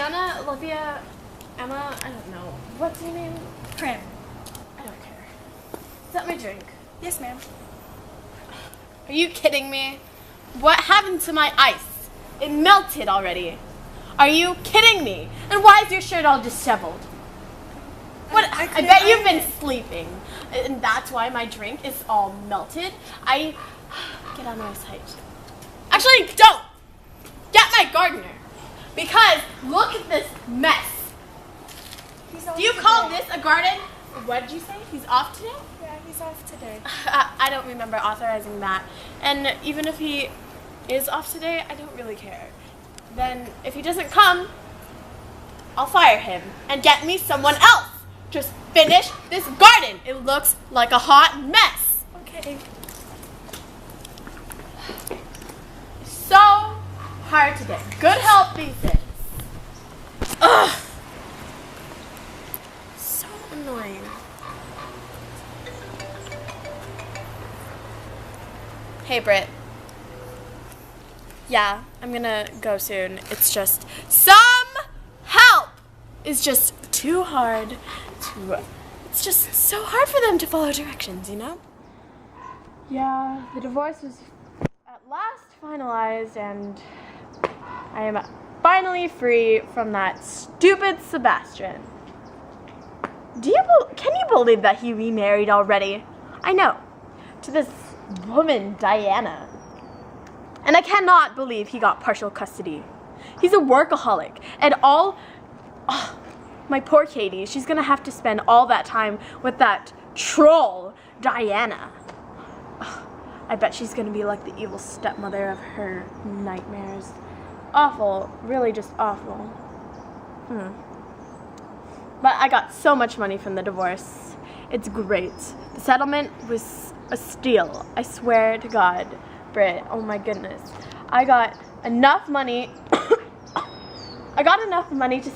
Jenna, Olivia, Emma, I don't know. What's your name? Prim. I don't care. Is that my drink? Yes, ma'am. Are you kidding me? What happened to my ice? It melted already. Are you kidding me? And why is your shirt all disheveled? What? I bet you've been sleeping. And that's why my drink is all melted. Get out of my sight. Actually, don't! Get my gardener. Because look at this mess. Do you call this a garden? What did you say? He's off today? Yeah, he's off today. I don't remember authorizing that. And even if he is off today, I don't really care. Then if he doesn't come, I'll fire him and get me someone else. Just finish this garden. It looks like a hot mess. Okay. So hard to get good help these days. Ugh. So annoying. Hey, Britt. Yeah, I'm gonna go soon. It's just some help is just too hard to. It's just so hard for them to follow directions, you know? Yeah, the divorce was at last finalized, and I am finally free from that stupid Sebastian. Can you believe that he remarried already? I know, to this woman, Diana. And I cannot believe he got partial custody. He's a workaholic, and my poor Katie, she's gonna have to spend all that time with that troll, Diana. I bet she's gonna be like the evil stepmother of her nightmares. Awful, really just awful. But I got so much money from the divorce. It's great. The settlement was a steal. I swear to God, Britt, oh my goodness. I got enough money. I got enough money to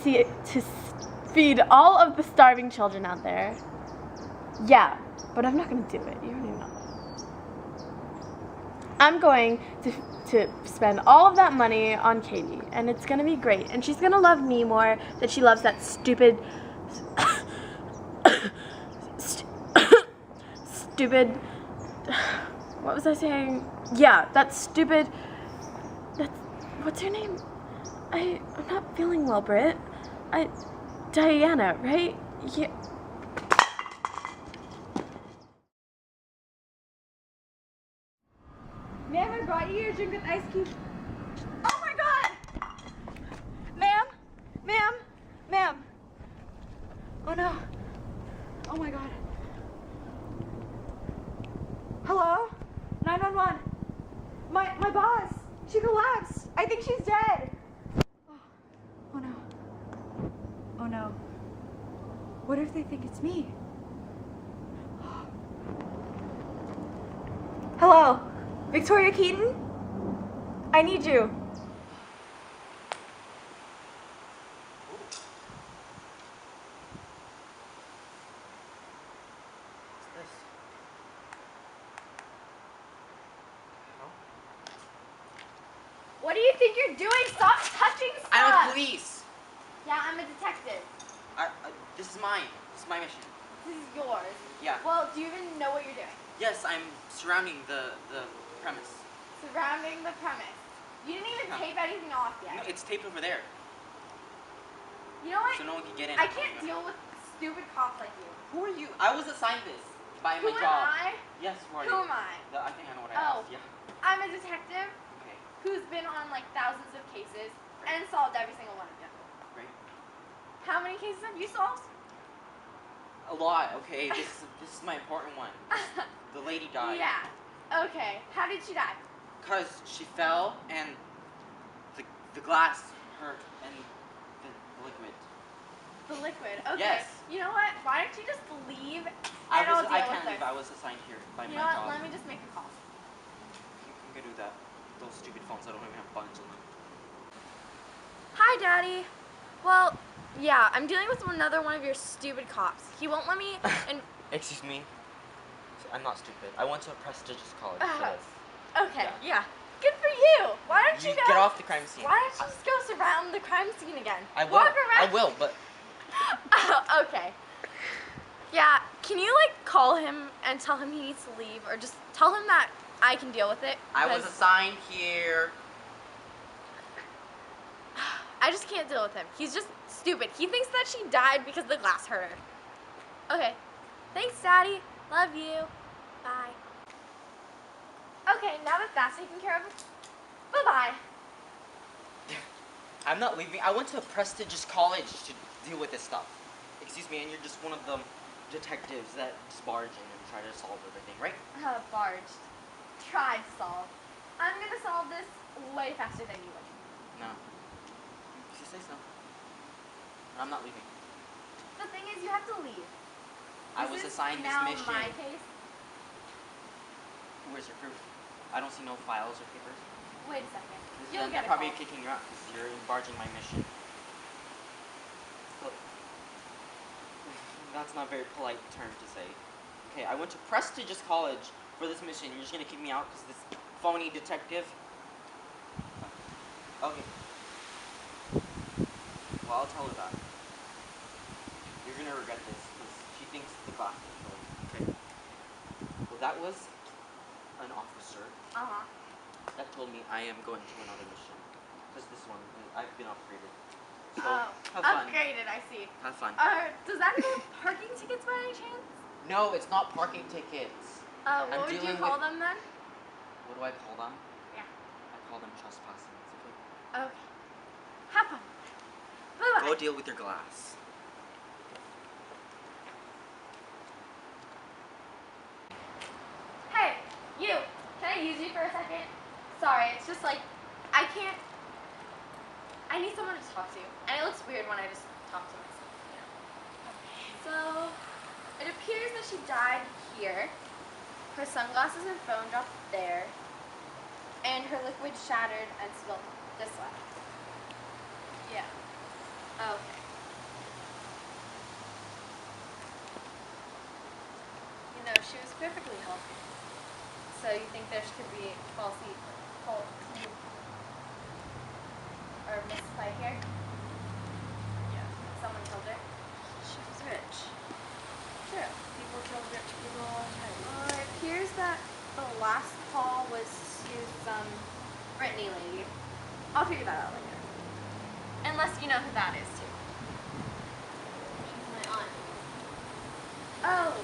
feed all of the starving children out there. Yeah, but I'm not gonna do it. You already know. I'm going to spend all of that money on Katie, and it's gonna be great. And she's gonna love me more than she loves that stupid, stupid. What was I saying? Yeah, that stupid. What's her name? I'm not feeling well, Britt. Diana, right? Yeah. Ma'am, I brought you your drink with ice cubes. Oh my God! Ma'am? Ma'am? Ma'am? Oh no. Oh my God. Hello? 911. My boss. She collapsed. I think she's dead. Oh no. Oh no. What if they think it's me? Hello? Victoria Keaton? I need you. What do you think you're doing? Stop touching stuff! I'm a police. Yeah, I'm a detective. This is mine. This is my mission. This is yours. Yeah. Well, do you even know what you're doing? Yes, I'm surrounding the premise. Surrounding the premise. You didn't even tape anything off yet. No, it's taped over there, You know what? so no one can get in. I can't deal with stupid cops like you. Who are you? I was assigned this by Who my am job. I? Yes, who are Who you? am I? I think I know what I Oh. asked. Yeah. I'm a detective Okay. who's been on like thousands of cases and solved every single one of them. Great. How many cases have you solved? A lot. Okay. This is my important one. The lady died. Yeah. Okay. How did she die? Cause she fell and the glass hurt and the liquid. The liquid. Okay. Yes. You know what? Why don't you just leave and I I'll deal can't with leave. this. I was assigned here by You my know what? job. Let me just make a call. You can do that. Those stupid phones that don't even have buttons on them. Hi, Daddy. Well, yeah, I'm dealing with another one of your stupid cops. He won't let me and Excuse me. I'm not stupid. I went to a prestigious college for this. Okay, yeah. Good for you. Why don't you go? Get off the crime scene. Why don't you just go surround the crime scene again? I will. Walk around. I will, but Oh, okay. Yeah, can you like call him and tell him he needs to leave, or just tell him that I can deal with it? I was because assigned here. I just can't deal with him. He's just stupid. He thinks that she died because the glass hurt her. Okay. Thanks, Daddy. Love you. Bye. Okay, now that that's taken care of, bye-bye. I'm not leaving. I went to Prestigious College to deal with this stuff. Excuse me, and you're just one of the detectives that just barge in and try to solve everything, right? Barged. Try to solve. I'm gonna solve this way faster than you would. No. If you say so. I'm not leaving. The thing is, you have to leave. I was assigned this now mission. my case? Where's your proof? I don't see no files or papers. Wait a second. Then You'll get they're a probably call. kicking you out because you're barging my mission. Look, that's not a very polite term to say. Okay, I went to Prestigious College for this mission. You're just gonna kick me out because this phony detective. Okay. Well, I'll tell her that. You're gonna regret this because she thinks the glass is killed. Okay. Well, that was an officer Uh-huh. that told me I am going to another mission. Because this one, I've been upgraded. So, Oh, have fun. upgraded, I see. Have fun. Does that include parking tickets by any chance? No, it's not parking tickets. What I'm would you dealing call with- them then? What do I call them? Yeah. I call them trespassing. It's okay. Okay. Have fun. Bye-bye. Go deal with your glass. Hey, you. Can I use you for a second? Sorry, it's just like, I can't. I need someone to talk to. And it looks weird when I just talk to myself, you know? So, it appears that she died here. Her sunglasses and phone dropped there. And her liquid shattered and spilled this way. Yeah. Okay. You know, she was perfectly healthy. So you think there could be false or misplay here? Yeah. Someone killed her? She was rich. True. People killed rich people all the time. It appears that the last call was to some Brittany lady. I'll figure that out later. Unless you know who that is too. She's my aunt. Oh.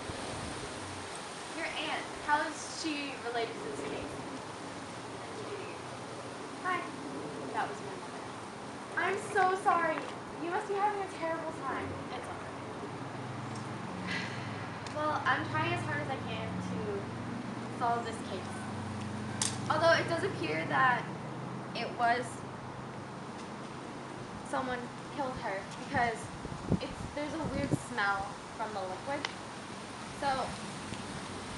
Your aunt. How is she related to this case? Hi. That was my mother. I'm so sorry. You must be having a terrible time. It's alright. Well, I'm trying as hard as I can to solve this case. Although it does appear that it was someone killed her because there's a weird smell from the liquid. So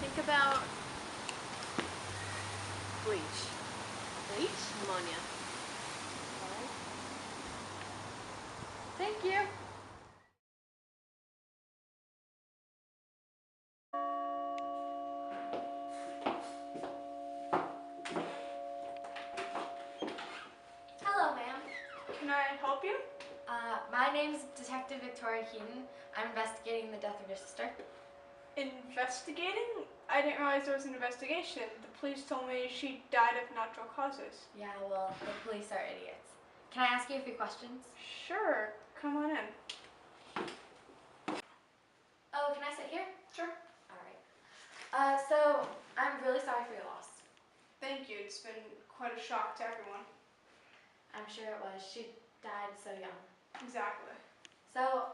think about bleach. Bleach? Ammonia. Thank you. Hello, ma'am. Can I help you? My name's Detective Victoria Heaton. I'm investigating the death of your sister. Investigating? I didn't realize there was an investigation. The police told me she died of natural causes. Yeah, well, the police are idiots. Can I ask you a few questions? Sure, come on in. Oh, can I sit here? Sure. Alright. So, I'm really sorry for your loss. Thank you. It's been quite a shock to everyone. I'm sure it was. She died so young. Exactly. So,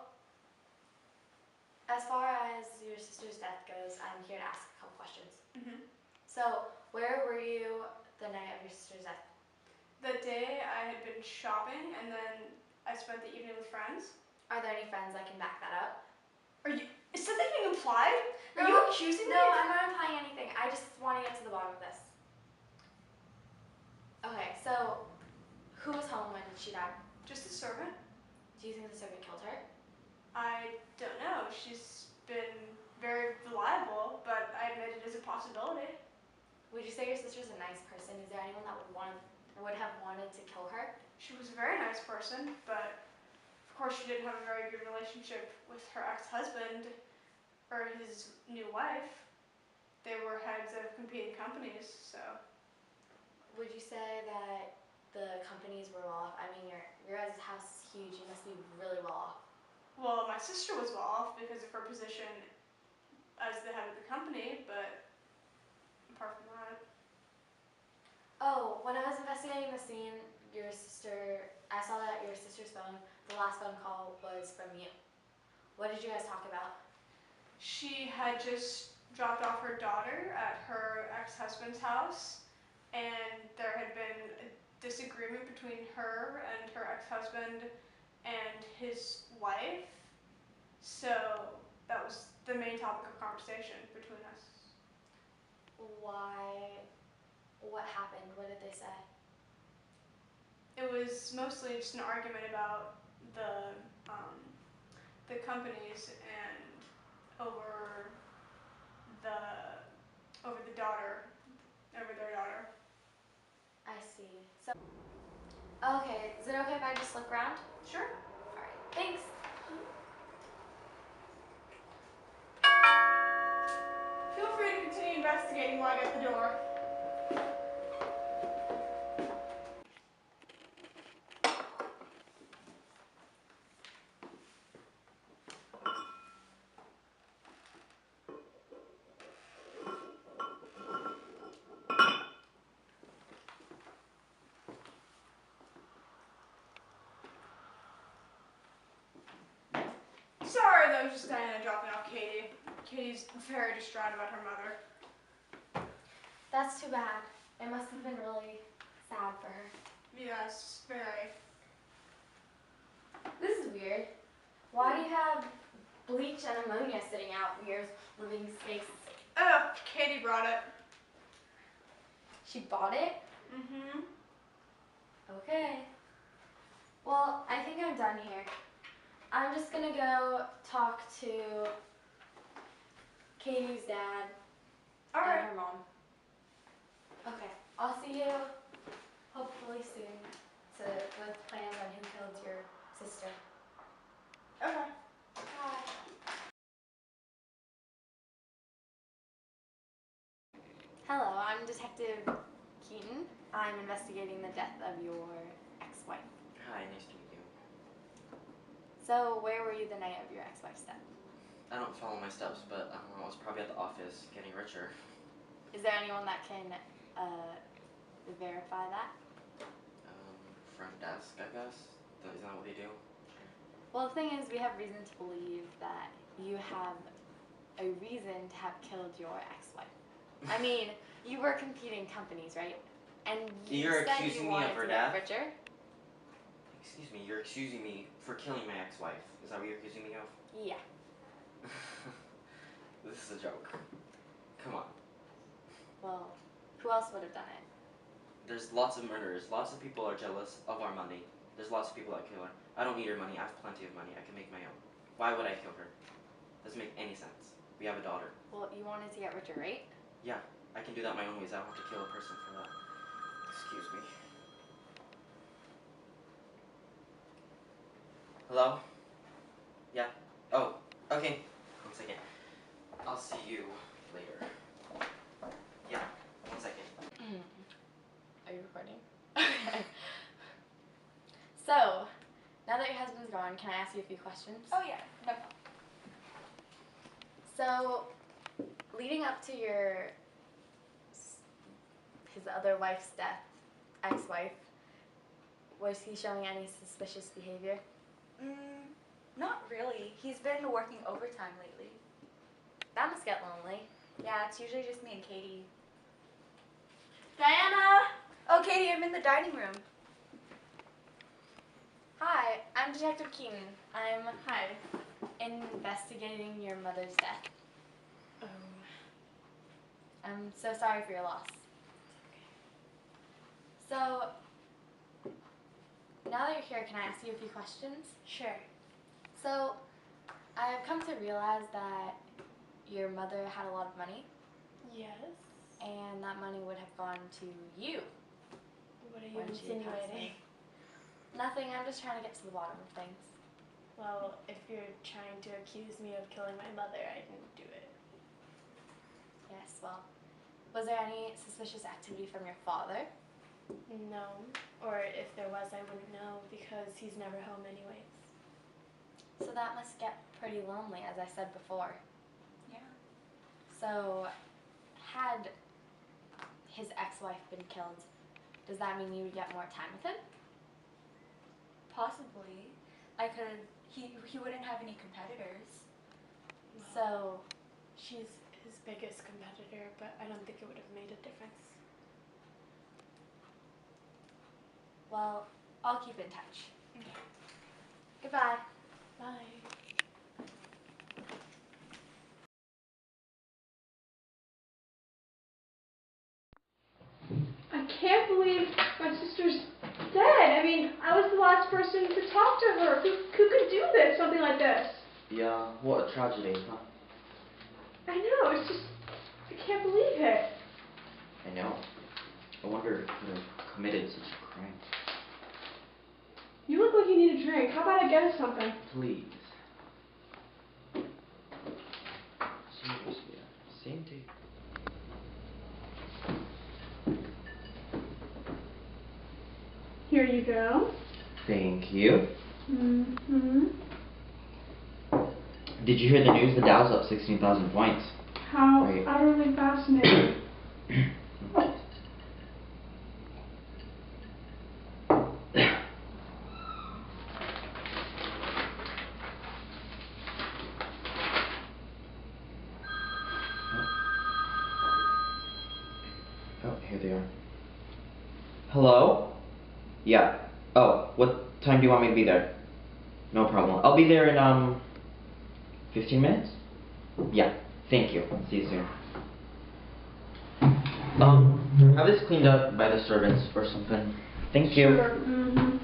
as far as your sister's death goes, I'm here to ask a couple questions. Mm-hmm. So, where were you the night of your sister's death? The day I had been shopping and then I spent the evening with friends. Are there any friends that can back that up? Is something being implied? Are you accusing me? No, I'm not implying anything. I just want to get to the bottom of this. Okay, so who was home when she died? Just a servant? Do you think the servant killed her? I don't know. She's been very reliable, but I admit it is a possibility. Would you say your sister's a nice person? Is there anyone that would have wanted to kill her? She was a very nice person, but of course she didn't have a very good relationship with her ex-husband or his new wife. They were heads of competing companies, so. Would you say that the companies were well off? I mean, your guys' house is huge. You must be really well off. Well, my sister was well off because of her position as the head of the company, but apart from that. Oh, when I was investigating the scene, I saw that your sister's phone, the last phone call was from you. What did you guys talk about? She had just dropped off her daughter at her ex-husband's house, and there had been a disagreement between her and her ex-husband and his wife. So that was the main topic of conversation between us. Why? What happened? What did they say? It was mostly just an argument about the companies and over the daughter, over their daughter. I see. So, okay, is it okay if I just look around? Sure. All right, thanks. Feel free to continue investigating while I get the door. Sorry, that was just Diana dropping off Katie. Katie's very distraught about her mother. That's too bad. It must have been really sad for her. Yes, very. This is weird. Why do you have bleach and ammonia sitting out in your living space? Oh, Katie brought it. She bought it? Mm-hmm. Okay. Well, I think I'm done here. I'm just gonna go talk to Katie's dad All and right. her mom. Okay, I'll see you hopefully soon with plans on who killed your sister. Okay. Bye. Hello, I'm Detective Keaton. I'm investigating the death of your ex-wife. Hi, nice to meet you. So, where were you the night of your ex-wife's death? I don't follow my steps, but I was probably at the office getting richer. Is there anyone that can verify that? Front desk, I guess. Isn't that what they do? Well, the thing is, we have reason to believe that you have a reason to have killed your ex-wife. I mean, you were competing companies, right? And You're said accusing you me wanted of her to get death? richer. Excuse me, you're accusing me for killing my ex-wife. Is that what you're accusing me of? Yeah. This is a joke. Come on. Well, who else would have done it? There's lots of murderers. Lots of people are jealous of our money. There's lots of people that kill her. I don't need her money. I have plenty of money. I can make my own. Why would I kill her? Doesn't make any sense. We have a daughter. Well, you wanted to get richer, right? Yeah, I can do that my own ways. I don't have to kill a person for that. Excuse me. Hello? Yeah? Oh, okay. 1 second. I'll see you later. Yeah, 1 second. Are you recording? Okay. So, now that your husband's gone, can I ask you a few questions? Oh yeah, no problem. So, leading up to his other wife's death, ex-wife, was he showing any suspicious behavior? Not really. He's been working overtime lately. That must get lonely. Yeah, it's usually just me and Katie. Diana! Oh, Katie, I'm in the dining room. Hi, I'm Detective Keaton. I'm Hi. investigating your mother's death. Oh. I'm so sorry for your loss. So, now that you're here, can I ask you a few questions? Sure. So, I've come to realize that your mother had a lot of money. Yes. and that money would have gone to you. What are you when she passed insinuating? away. Nothing, I'm just trying to get to the bottom of things. Well, if you're trying to accuse me of killing my mother, I didn't do it. Yes, well, was there any suspicious activity from your father? No. Or if there was, I wouldn't know because he's never home anyways. So that must get pretty lonely, as I said before. Yeah. So, had his ex-wife been killed, does that mean you would get more time with him? Possibly. He wouldn't have any competitors. So, She's his biggest competitor, but I don't think it would have made a difference. well, I'll keep in touch. Goodbye. Bye. I can't believe my sister's dead. I mean, I was the last person to talk to her. Who could do this, something like this? Yeah, what a tragedy, huh? I know, it's just, I can't believe it. I know. I wonder who committed such a crime. You look like you need a drink. How about I get us something? Please. Seriously, same day. Here you go. Thank you. Mm-hmm. Did you hear the news? The Dow's up 16,000 points. How Right. utterly fascinating. Oh, here they are. Hello? Yeah. Oh, what time do you want me to be there? No problem. I'll be there in 15 minutes? Yeah. Thank you. See you soon. Have this cleaned up by the servants or something. Thank you. Sure. Mm-hmm.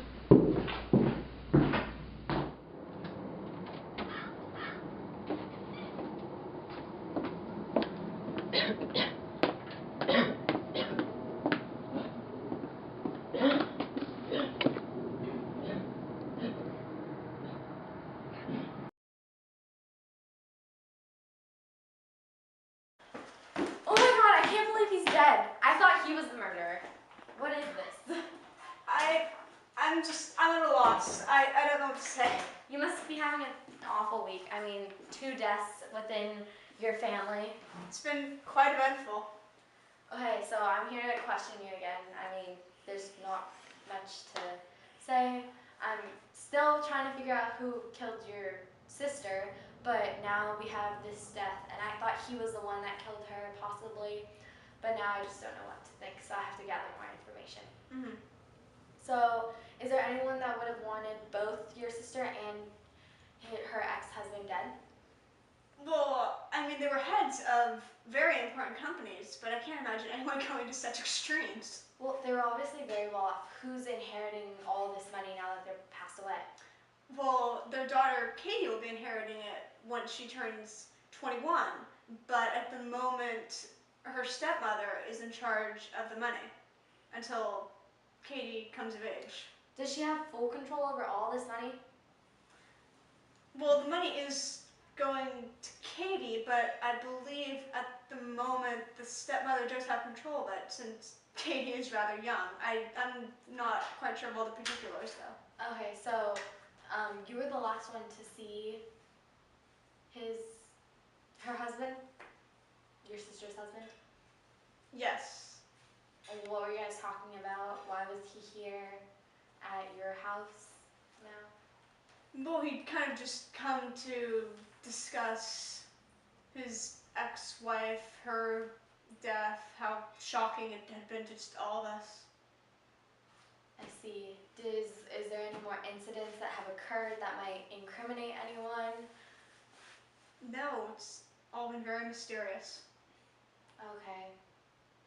Oh my god, I can't believe he's dead. I thought he was the murderer. What is this? I'm at a loss. I don't know what to say. You must be having an awful week. I mean, 2 deaths within your family. It's been quite eventful. Okay, so I'm here to question you again. I mean, there's not much to say. I'm still trying to figure out who killed your sister, but now we have this death, and I thought he was the one that killed her, possibly, but now I just don't know what to think, so I have to gather more information. Mm-hmm. So, is there anyone that would have wanted both your sister and her ex-husband dead? Well, I mean, they were heads of very important companies, but I can't imagine anyone going to such extremes. Well, they were obviously very well off. Who's inheriting all this money now that they're passed away? Well, their daughter Katie will be inheriting it once she turns 21, but at the moment, her stepmother is in charge of the money until Katie comes of age. Does she have full control over all this money? Well, the money is going to Katie, but I believe at the moment the stepmother does have control of it since Katie is rather young. I'm not quite sure of all the particulars though. Okay, so you were the last one to see her husband, your sister's husband. Yes. And what were you guys talking about? Why was he here at your house now? Well, he'd kind of just come to discuss his ex-wife, her death, how shocking it had been to just all of us. I see. Is there any more incidents that have occurred that might incriminate anyone? No, it's all been very mysterious. Okay.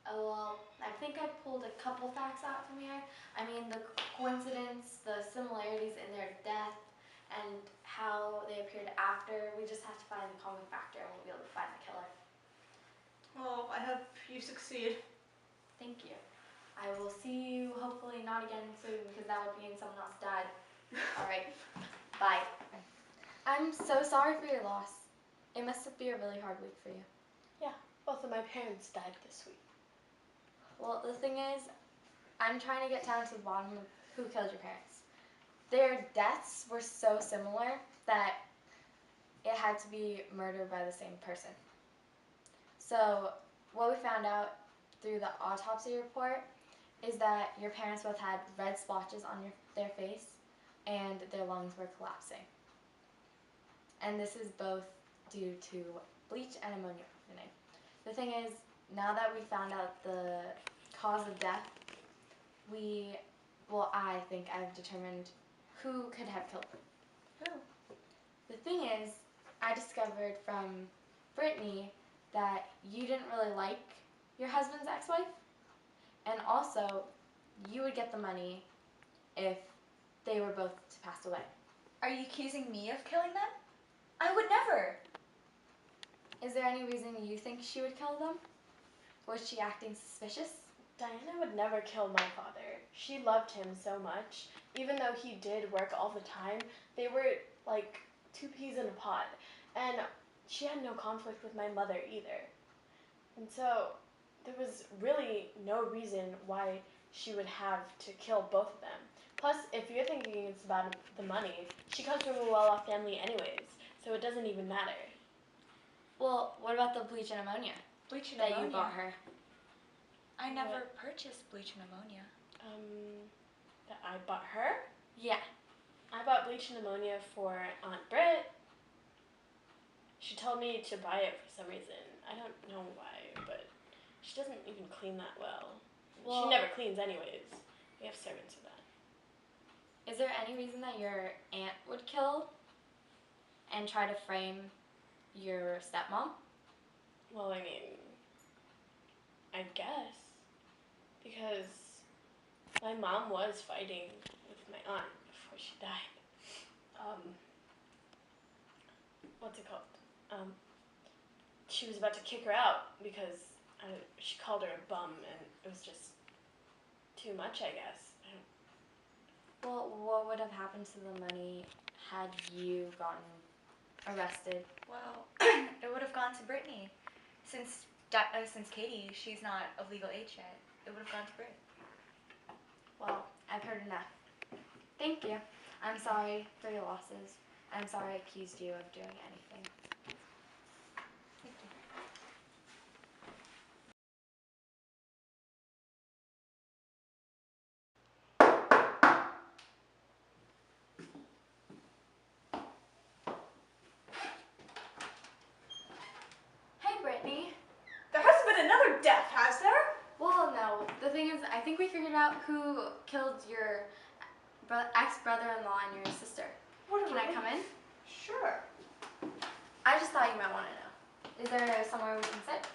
Well, I think I pulled a couple facts out from here. I mean, the coincidence, the similarities in their death, and how they appeared after. We just have to find the common factor and we'll be able to find the killer. Well, I hope you succeed. Thank you. I will see you hopefully not again soon because that would mean someone else died. All right. Bye. I'm so sorry for your loss. It must be a really hard week for you. Yeah, both of my parents died this week. Well, the thing is, I'm trying to get down to the bottom of who killed your parents. Their deaths were so similar that it had to be murdered by the same person. So what we found out through the autopsy report is that your parents both had red splotches on their face and their lungs were collapsing. And this is both due to bleach and ammonia poisoning. The thing is, now that we found out the cause of death, I think I've determined who could have killed them. Who? The thing is, I discovered from Brittany that you didn't really like your husband's ex-wife, and also you would get the money if they were both to pass away. Are you accusing me of killing them? I would never. Is there any reason you think she would kill them? Was she acting suspicious? Diana would never kill my father. She loved him so much. Even though he did work all the time, they were like two peas in a pod. And she had no conflict with my mother either. And so there was really no reason why she would have to kill both of them. Plus, if you're thinking it's about the money, she comes from a well-off family anyways, so it doesn't even matter. Well, what about the bleach and ammonia Bleach and that ammonia. you bought her? I never purchased bleach and ammonia. That I bought her? Yeah. I bought bleach and ammonia for Aunt Britt. She told me to buy it for some reason. I don't know why, but she doesn't even clean that well. Well- She never cleans anyways. We have servants for that. Is there any reason that your aunt would kill and try to frame your stepmom? Well, I mean, I guess. Because my mom was fighting with my aunt before she died. What's it called? She was about to kick her out because she called her a bum and it was just too much, I guess. Well, what would have happened to the money had you gotten arrested? Well, it would have gone to Brittany. Since Katie, she's not of legal age yet. It would have gone to Britt. Well, I've heard enough. Thank you. I'm sorry for your losses. I'm sorry I accused you of doing anything. Thank you. Hey, Brittany. There hasn't been another death, has there? Well, no. The thing is, I think we figured out who killed your ex-brother-in-law and your sister. What Can I come in? Sure. I just thought you might want to know. Is there somewhere we can sit?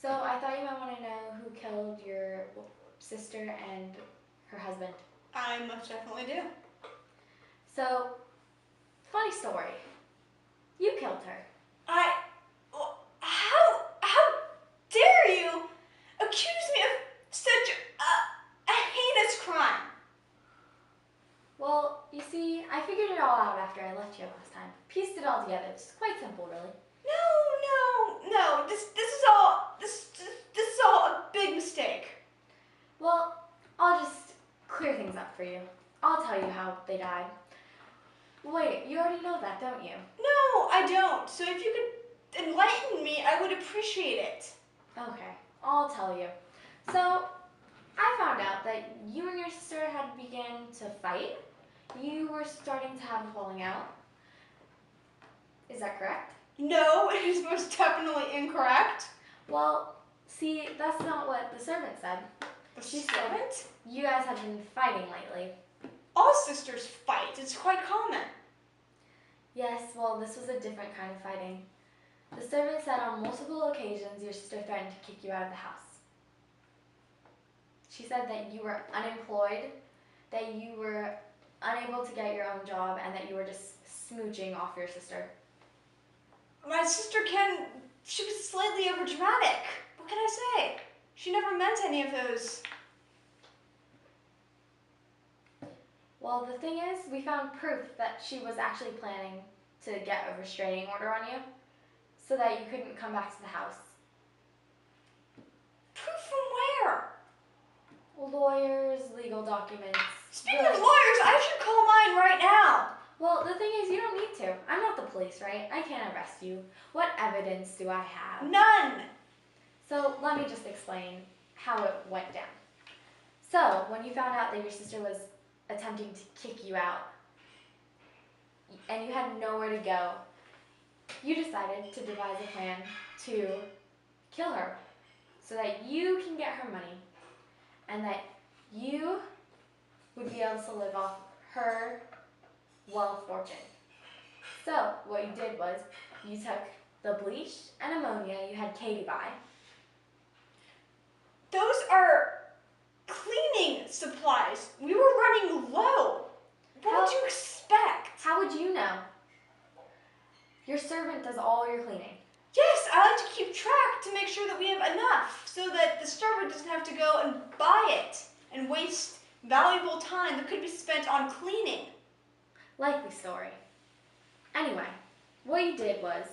So I thought you might want to know who killed your sister and her husband. I most definitely do. So, funny story. You killed her. How dare you accuse me of such a heinous crime? Well, you see, I figured it all out after I left you last time. Pieced it all together. It's quite simple, really. No. This is all a big mistake. Well, I'll just clear things up for you. I'll tell you how they died. Wait, you already know that, don't you? No, I don't. So if you could enlighten me, I would appreciate it. Okay, I'll tell you. So, I found out that you and your sister had begun to fight. You were starting to have a falling out. Is that correct? No, it is most definitely incorrect. Well, see, that's not what the servant said. The She said- servant? You guys have been fighting lately. All sisters fight. It's quite common. Yes, well, this was a different kind of fighting. The servant said on multiple occasions your sister threatened to kick you out of the house. She said that you were unemployed, that you were unable to get your own job, and that you were just smooching off your sister. My sister Ken, she was slightly overdramatic. What can I say? She never meant any of those. Well, the thing is, we found proof that she was actually planning to get a restraining order on you so that you couldn't come back to the house. Proof from where? Lawyers, legal documents. Speaking of lawyers, I should call mine right now. Well, the thing is, you don't need to. I'm not the police, right? I can't arrest you. What evidence do I have? None. So let me just explain how it went down. So when you found out that your sister was attempting to kick you out and you had nowhere to go, you decided to devise a plan to kill her so that you can get her money and that you would be able to live off her wealth fortune. So what you did was you took the bleach and ammonia you had Katie buy. Those are cleaning supplies. We were running low. What would you expect? How would you know? Your servant does all your cleaning. Yes, I like to keep track to make sure that we have enough so that the servant doesn't have to go and buy it and waste valuable time that could be spent on cleaning. Likely story. Anyway, what you did was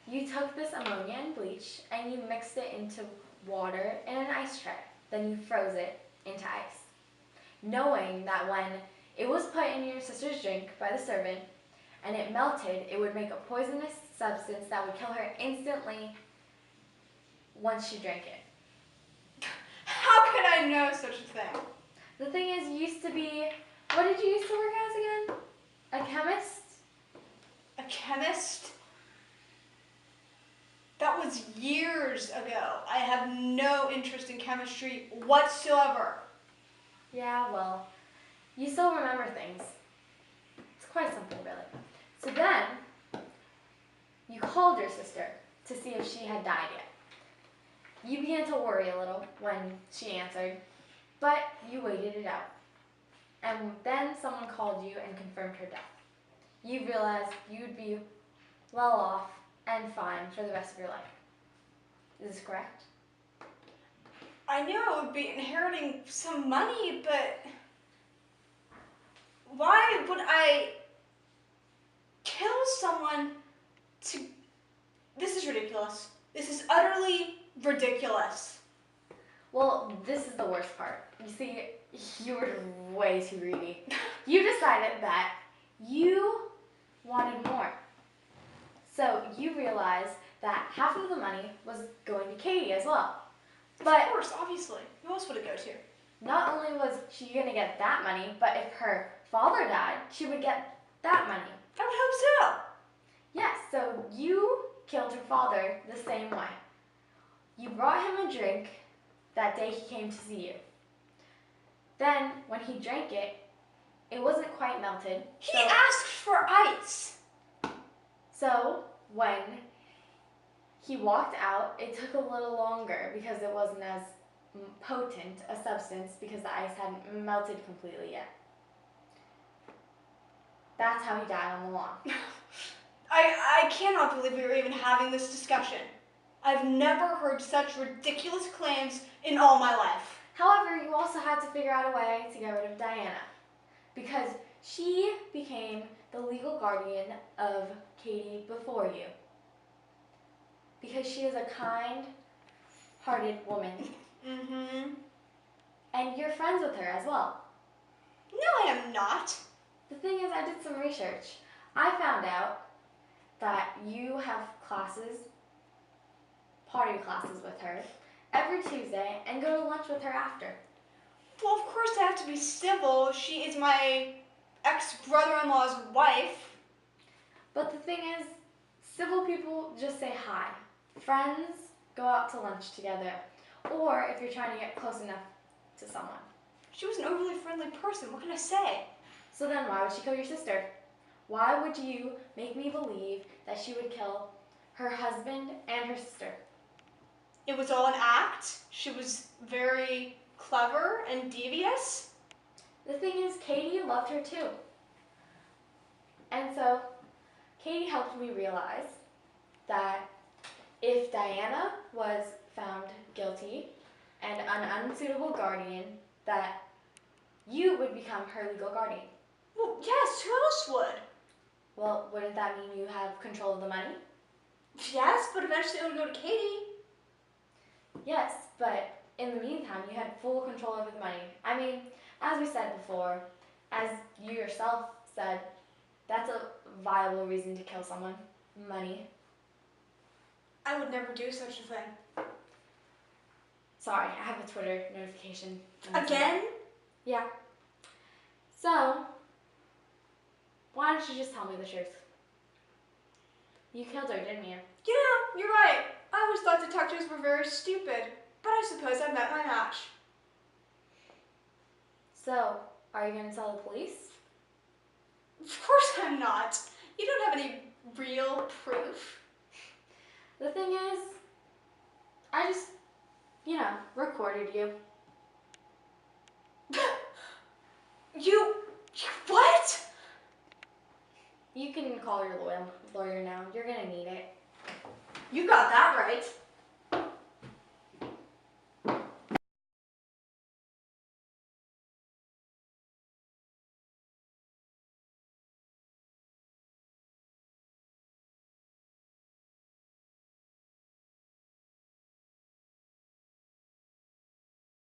you took this ammonia and bleach and you mixed it into water in an ice tray. Then you froze it into ice, knowing that when it was put in your sister's drink by the servant and it melted, it would make a poisonous substance that would kill her instantly once she drank it. How could I know such a thing? The thing is, you used to be, what did you used to work as again? A chemist? A chemist? That was years ago. I have no interest in chemistry whatsoever. Yeah, well, you still remember things. It's quite something, really. So then, you called your sister to see if she had died yet. You began to worry a little when she answered, but you waited it out. And then someone called you and confirmed her death. You realized you'd be well off and fine for the rest of your life. Is this correct? I knew I would be inheriting some money, but why would I kill someone to... This is ridiculous. This is utterly ridiculous. Well, this is the worst part. You see, you were way too greedy. You decided that you wanted more. So you realized that half of the money was going to Katie as well. But of course, obviously. Who else would it go to? not only was she going to get that money, but if her father died, she would get that money. I would hope so. Yes, so you killed her father the same way. You brought him a drink that day he came to see you. Then, when he drank it, it wasn't quite melted. He asked for ice. So, when he walked out, it took a little longer because it wasn't as potent a substance because the ice hadn't melted completely yet. That's how he died on the lawn. I cannot believe we were even having this discussion. I've never heard such ridiculous claims in all my life. However, you also had to figure out a way to get rid of Diana because she became the legal guardian of Katie before you. Because she is a kind-hearted woman. Mm-hmm. And you're friends with her as well. No, I am not. The thing is, I did some research. I found out that you have classes, party classes with her, every Tuesday and go to lunch with her after. Well, of course I have to be civil. She is my ex-brother-in-law's wife. But the thing is, civil people just say hi. Friends go out to lunch together. Or if you're trying to get close enough to someone. She was an overly friendly person. What can I say? So then why would she kill your sister? Why would you make me believe that she would kill her husband and her sister? It was all an act. She was very clever and devious. The thing is, Katie loved her too. And so, Katie helped me realize that if Diana was found guilty and an unsuitable guardian, that you would become her legal guardian. Well, yes, who else would? Well, wouldn't that mean you have control of the money? Yes, but eventually it would go to Katie. Yes, but in the meantime, you had full control over the money. I mean, as we said before, as you yourself said, that's a viable reason to kill someone. Money. I would never do such a thing. Sorry, I have a Twitter notification. Again? Yeah. So, why don't you just tell me the truth? You killed her, didn't you? You know, you're right. I always thought detectives were very stupid, but I suppose I've met my match. So, are you going to tell the police? Of course I'm not. You don't have any real proof. The thing is, I just, recorded you. You what? You can call your lawyer now. You're going to need it. You got that right.